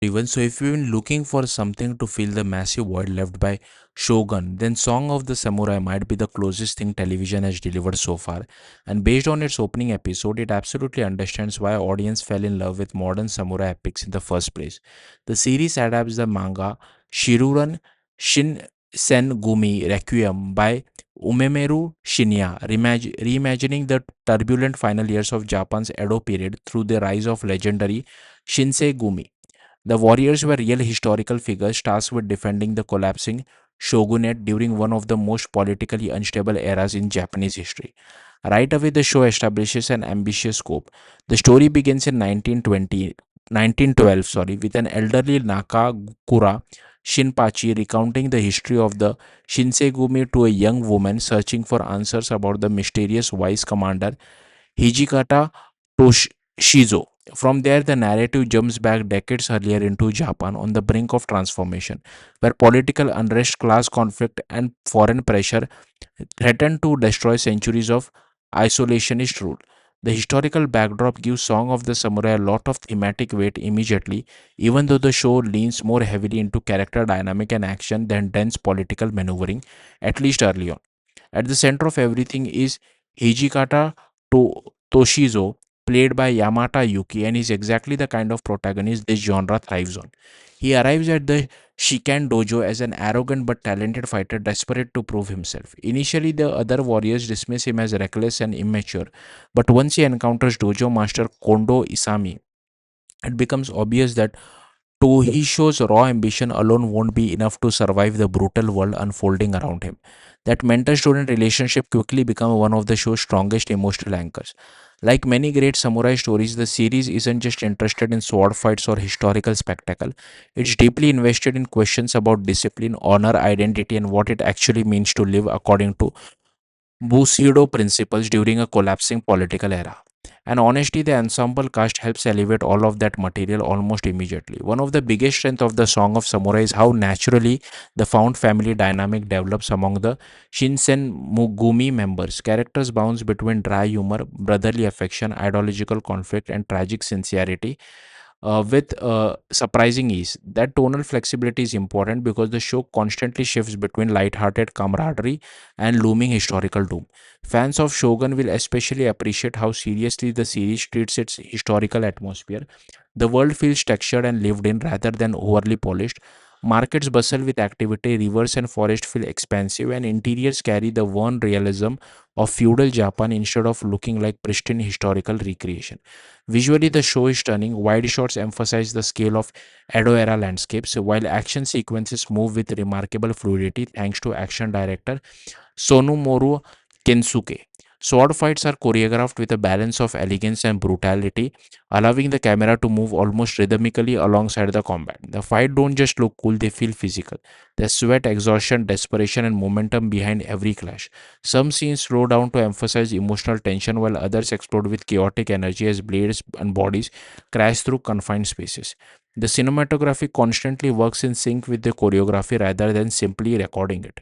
Even so, if you've been looking for something to fill the massive void left by Shogun, then Song of the Samurai might be the closest thing television has delivered so far. And based on its opening episode, it absolutely understands why audience fell in love with modern samurai epics in the first place. The series adapts the manga Shiruran Gumi Requiem by Umemeru Shinya, reimagining the turbulent final years of Japan's Edo period through the rise of legendary Shinsei Gumi. The warriors were real historical figures tasked with defending the collapsing shogunate during one of the most politically unstable eras in Japanese history. Right away, the show establishes an ambitious scope. The story begins in 1912, with an elderly Nakakura Shinpachi recounting the history of the Shinsegumi to a young woman searching for answers about the mysterious vice commander Hijikata Toshizo. From there, the narrative jumps back decades earlier into Japan on the brink of transformation, where political unrest, class conflict, and foreign pressure threaten to destroy centuries of isolationist rule. The historical backdrop gives Song of the Samurai a lot of thematic weight immediately, even though the show leans more heavily into character dynamic and action than dense political maneuvering, at least early on. At the center of everything is Hijikata Toshizo, played by Yamata Yuki, and is exactly the kind of protagonist this genre thrives on. He arrives at the Shikan dojo as an arrogant but talented fighter desperate to prove himself. Initially, the other warriors dismiss him as reckless and immature, but once he encounters dojo master Kondo Isami, it becomes obvious that Tohisho's raw ambition alone won't be enough to survive the brutal world unfolding around him. That mentor student relationship quickly becomes one of the show's strongest emotional anchors. Like many great samurai stories, the series isn't just interested in sword fights or historical spectacle. It's deeply invested in questions about discipline, honor, identity, and what it actually means to live according to Bushido principles during a collapsing political era. And honestly, the ensemble cast helps elevate all of that material almost immediately. One of the biggest strengths of the Song of Samurai is how naturally the found family dynamic develops among the Shinsen Mugumi members. Characters bounce between dry humor, brotherly affection, ideological conflict, and tragic sincerity with surprising ease. That tonal flexibility is important because the show constantly shifts between light-hearted camaraderie and looming historical doom. Fans of Shogun will especially appreciate how seriously the series treats its historical atmosphere. The world feels textured and lived in rather than overly polished. Markets bustle with activity, rivers and forests feel expansive, and interiors carry the worn realism of feudal Japan instead of looking like pristine historical recreation. Visually, the show is stunning. Wide shots emphasize the scale of Edo era landscapes, while action sequences move with remarkable fluidity thanks to action director Sonomaru Kensuke. Sword fights are choreographed with a balance of elegance and brutality, allowing the camera to move almost rhythmically alongside the combat. The fight don't just look cool, they feel physical. There's sweat, exhaustion, desperation, and momentum behind every clash. Some scenes slow down to emphasize emotional tension, while others explode with chaotic energy as blades and bodies crash through confined spaces. The cinematography constantly works in sync with the choreography rather than simply recording it.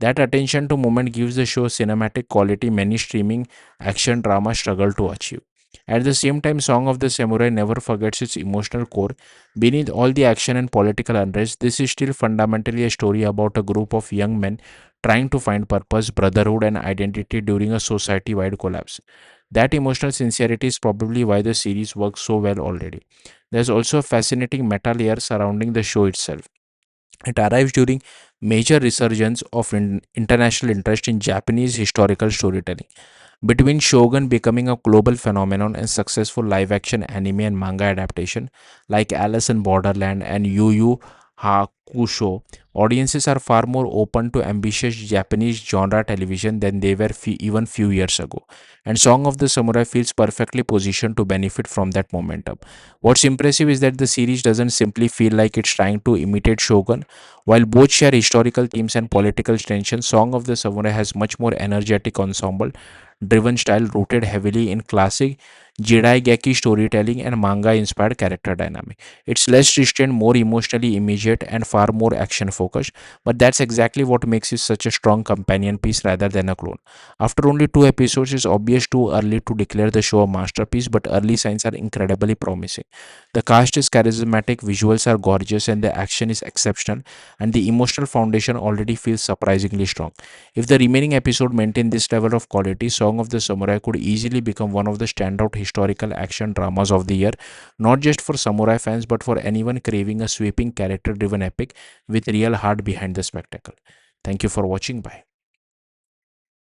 That attention to moment gives the show cinematic quality many streaming action drama struggle to achieve. At the same time, Song of the Samurai never forgets its emotional core. Beneath all the action and political unrest, this is still fundamentally a story about a group of young men trying to find purpose, brotherhood, and identity during a society wide collapse. That emotional sincerity is probably why the series works so well already. There's also a fascinating meta layer surrounding the show itself. It arrives during major resurgence of international interest in Japanese historical storytelling. Between Shogun becoming a global phenomenon and successful live action anime and manga adaptation like Alice in Borderland and Yu Yu Hakusho, audiences are far more open to ambitious Japanese genre television than they were even few years ago. And Song of the Samurai feels perfectly positioned to benefit from that momentum. What's impressive is that the series doesn't simply feel like it's trying to imitate Shogun. While both share historical themes and political tension, Song of the Samurai has much more energetic ensemble driven style rooted heavily in classic Jedi Geki storytelling, and manga inspired character dynamic. It's less restrained, more emotionally immediate, and far more action focused. But that's exactly what makes it such a strong companion piece rather than a clone. After only two episodes, it's obvious too early to declare the show a masterpiece, but early signs are incredibly promising. The cast is charismatic, visuals are gorgeous, and the action is exceptional, and the emotional foundation already feels surprisingly strong. If the remaining episode maintain this level of quality, Song of the Samurai could easily become one of the standout historical action dramas of the year, not just for samurai fans but for anyone craving a sweeping character driven epic with real heart behind the spectacle. Thank you for watching. Bye.